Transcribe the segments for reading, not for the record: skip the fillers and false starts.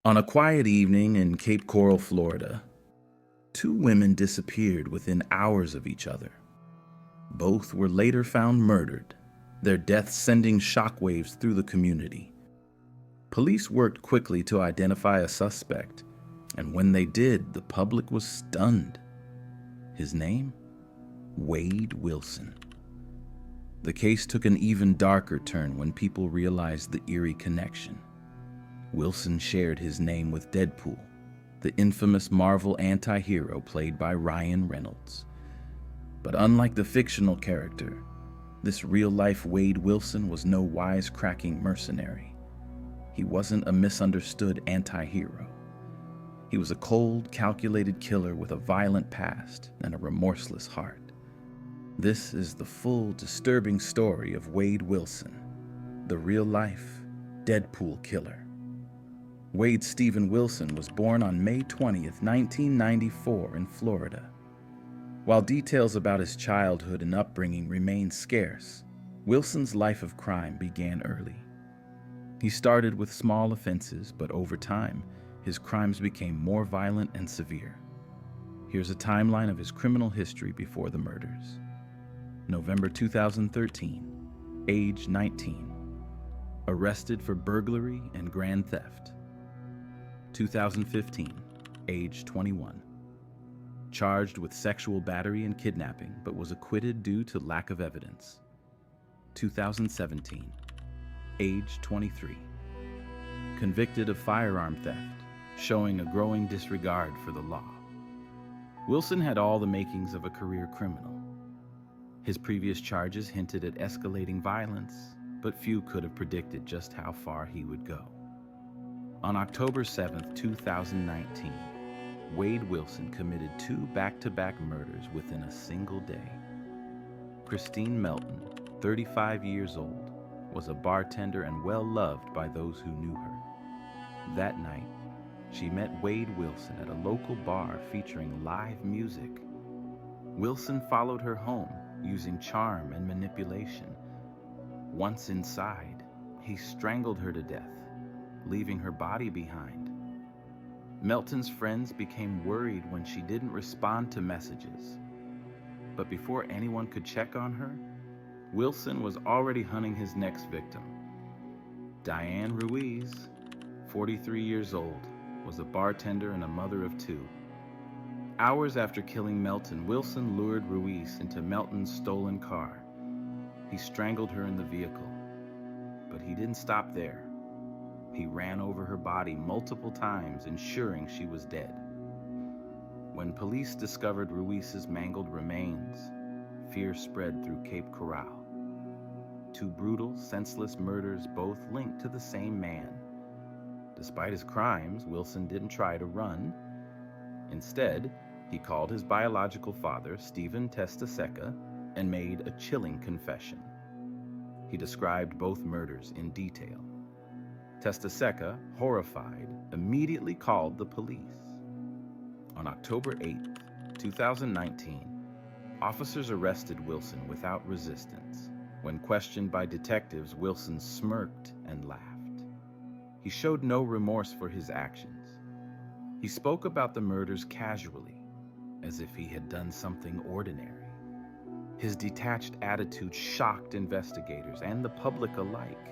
On a quiet evening in Cape Coral, Florida, two women disappeared within hours of each other. Both were later found murdered, their deaths sending shockwaves through the community. Police worked quickly to identify a suspect, and when they did, the public was stunned. His name? Wade Wilson. The case took an even darker turn when people realized the eerie connection. Wilson shared his name with Deadpool, the infamous Marvel anti-hero played by Ryan Reynolds. But unlike the fictional character, this real-life Wade Wilson was no wisecracking mercenary. He wasn't a misunderstood anti-hero. He was a cold, calculated killer with a violent past and a remorseless heart. This is the full, disturbing story of Wade Wilson, the real-life Deadpool killer. Wade Stephen Wilson was born on May 20th, 1994 in Florida. While details about his childhood and upbringing remain scarce, Wilson's life of crime began early. He started with small offenses, but over time, his crimes became more violent and severe. Here's a timeline of his criminal history before the murders. November 2013, age 19. Arrested for burglary and grand theft. 2015, age 21. Charged with sexual battery and kidnapping, but was acquitted due to lack of evidence. 2017, age 23. Convicted of firearm theft, showing a growing disregard for the law. Wilson had all the makings of a career criminal. His previous charges hinted at escalating violence, but few could have predicted just how far he would go. On October 7, 2019, Wade Wilson committed two back-to-back murders within a single day. Christine Melton, 35 years old, was a bartender and well-loved by those who knew her. That night, she met Wade Wilson at a local bar featuring live music. Wilson followed her home using charm and manipulation. Once inside, he strangled her to death, leaving her body behind. Melton's friends became worried when she didn't respond to messages. But before anyone could check on her, Wilson was already hunting his next victim. Diane Ruiz, 43 years old, was a bartender and a mother of two. Hours after killing Melton, Wilson lured Ruiz into Melton's stolen car. He strangled her in the vehicle, but he didn't stop there. He ran over her body multiple times, ensuring she was dead. When police discovered Ruiz's mangled remains, fear spread through Cape Coral. Two brutal, senseless murders, both linked to the same man. Despite his crimes, Wilson didn't try to run. Instead, he called his biological father, Stephen Testaseca, and made a chilling confession. He described both murders in detail. Testaseca, horrified, immediately called the police. On October 8, 2019, officers arrested Wilson without resistance. When questioned by detectives, Wilson smirked and laughed. He showed no remorse for his actions. He spoke about the murders casually, as if he had done something ordinary. His detached attitude shocked investigators and the public alike.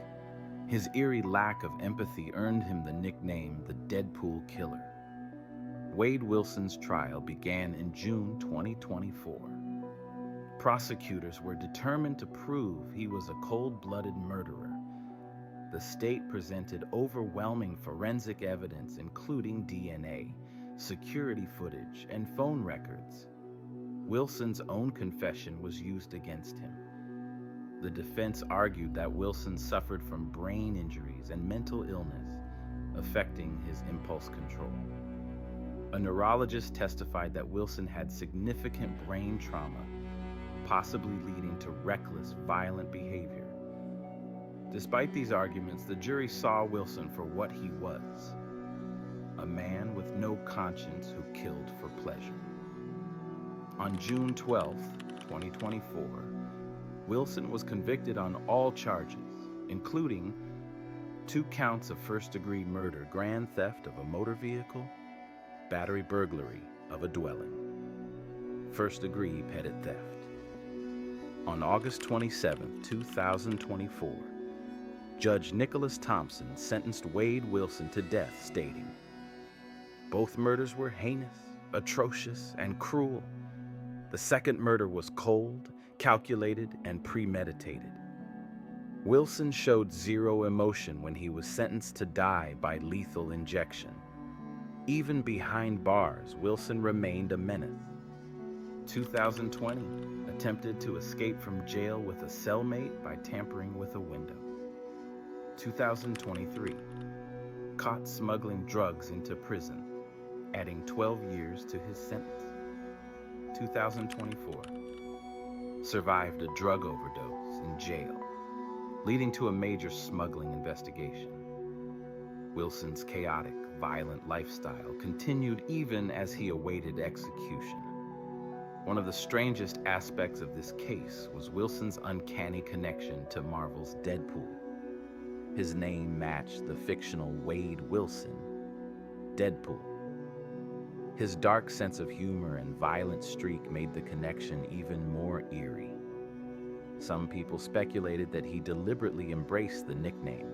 His eerie lack of empathy earned him the nickname the Deadpool Killer. Wade Wilson's trial began in June 2024. Prosecutors were determined to prove he was a cold-blooded murderer. The state presented overwhelming forensic evidence, including DNA, security footage, and phone records. Wilson's own confession was used against him. The defense argued that Wilson suffered from brain injuries and mental illness, affecting his impulse control. A neurologist testified that Wilson had significant brain trauma, possibly leading to reckless, violent behavior. Despite these arguments, the jury saw Wilson for what he was, a man with no conscience who killed for pleasure. On June 12, 2024, Wilson was convicted on all charges, including 2 counts of first-degree murder, grand theft of a motor vehicle, battery burglary of a dwelling, first-degree petty theft. On August 27, 2024, Judge Nicholas Thompson sentenced Wade Wilson to death, stating, "Both murders were heinous, atrocious, and cruel. The second murder was cold, calculated, and premeditated. Wilson showed zero emotion when he was sentenced to die by lethal injection. Even behind bars, Wilson remained a menace. 2020, attempted to escape from jail with a cellmate by tampering with a window. 2023, caught smuggling drugs into prison, adding 12 years to his sentence. 2024, survived a drug overdose in jail, leading to a major smuggling investigation. Wilson's chaotic, violent lifestyle continued even as he awaited execution. One of the strangest aspects of this case was Wilson's uncanny connection to Marvel's Deadpool. His name matched the fictional Wade Wilson, Deadpool. His dark sense of humor and violent streak made the connection even more eerie. Some people speculated that he deliberately embraced the nickname,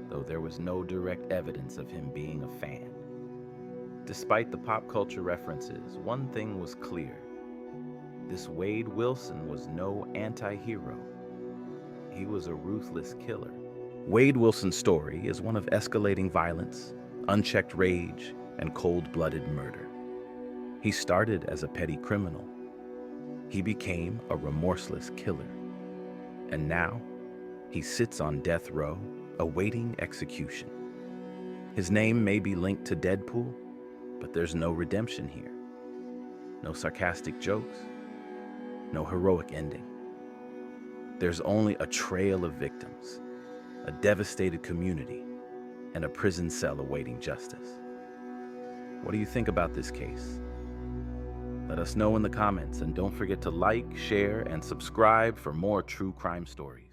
though there was no direct evidence of him being a fan. Despite the pop culture references, one thing was clear. This Wade Wilson was no anti-hero. He was a ruthless killer. Wade Wilson's story is one of escalating violence, unchecked rage, and cold-blooded murder. He started as a petty criminal. He became a remorseless killer. And now, he sits on death row, awaiting execution. His name may be linked to Deadpool, but there's no redemption here. No sarcastic jokes, no heroic ending. There's only a trail of victims, a devastated community, and a prison cell awaiting justice. What do you think about this case? Let us know in the comments, and don't forget to like, share, and subscribe for more true crime stories.